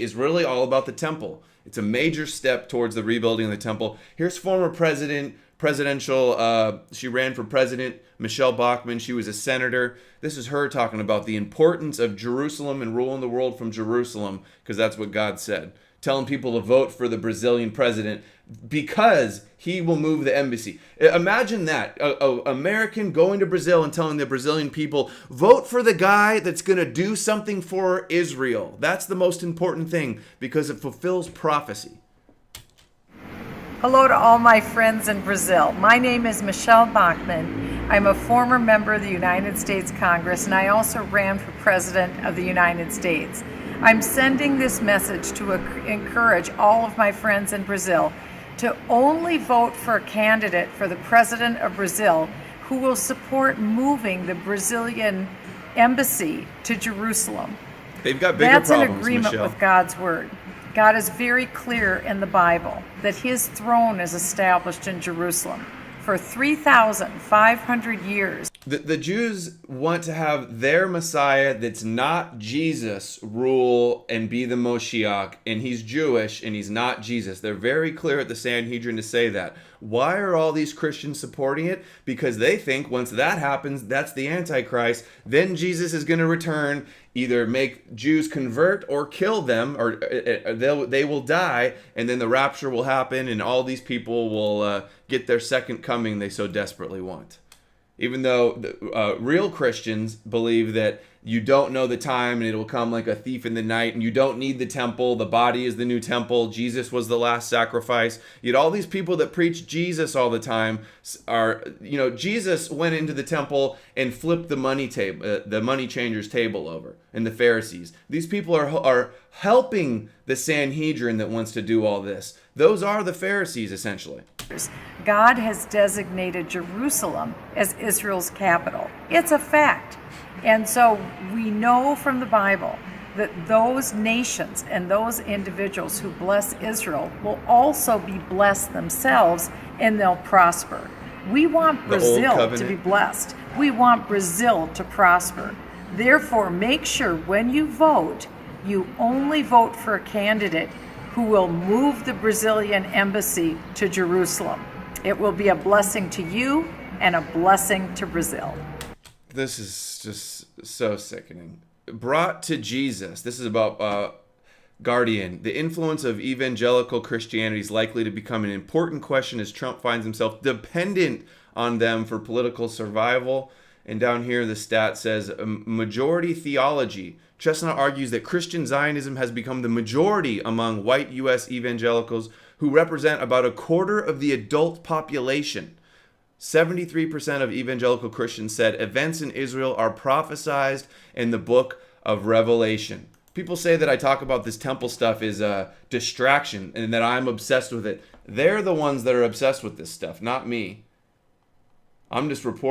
is really all about the temple. It's a major step towards the rebuilding of the temple. Here's former she ran for president, Michelle Bachmann. She was a senator. This is her talking about the importance of Jerusalem and ruling the world from Jerusalem, because that's what God said. Telling people to vote for the Brazilian president because he will move the embassy. Imagine that. An American going to Brazil and telling the Brazilian people, vote for the guy that's going to do something for Israel. That's the most important thing because it fulfills prophecy. Hello to all my friends in Brazil. My name is Michelle Bachmann. I'm a former member of the United States Congress, and I also ran for President of the United States. I'm sending this message to encourage all of my friends in Brazil to only vote for a candidate for the President of Brazil who will support moving the Brazilian embassy to Jerusalem. They've got bigger problems, problems, That's an agreement Michelle. with God's Word. God is very clear in the Bible that His throne is established in Jerusalem for 3,500 years. The Jews want to have their Messiah that's not Jesus rule and be the Moshiach, and he's Jewish and he's not Jesus. They're very clear at the Sanhedrin to say that. Why are all these Christians supporting it? Because they think once that happens, that's the Antichrist. Then Jesus is going to return, either make Jews convert or kill them, or they will die, and then the rapture will happen, and all these people will get their second coming they so desperately want. Even though real Christians believe that you don't know the time and it will come like a thief in the night, and you don't need the temple, the body is the new temple, Jesus was the last sacrifice. Yet all these people that preach Jesus all the time are, Jesus went into the temple and flipped the money changers' table over, and the Pharisees. These people are helping the Sanhedrin that wants to do all this. Those are the Pharisees, essentially. God has designated Jerusalem as Israel's capital. It's a fact. And so we know from the Bible that those nations and those individuals who bless Israel will also be blessed themselves, and they'll prosper. We want Brazil to be blessed. We want Brazil to prosper. Therefore, make sure when you vote, you only vote for a candidate who will move the Brazilian embassy to Jerusalem. It will be a blessing to you and a blessing to Brazil. This is just so sickening. Brought to Jesus. This is about Guardian. The influence of evangelical Christianity is likely to become an important question as Trump finds himself dependent on them for political survival. And down here, the stat says majority theology. Chestnut argues that Christian Zionism has become the majority among white U.S. evangelicals, who represent about a quarter of the adult population. 73% of evangelical Christians said events in Israel are prophesied in the book of Revelation. People say that I talk about this temple stuff is a distraction and that I'm obsessed with it. They're the ones that are obsessed with this stuff, not me. I'm just reporting.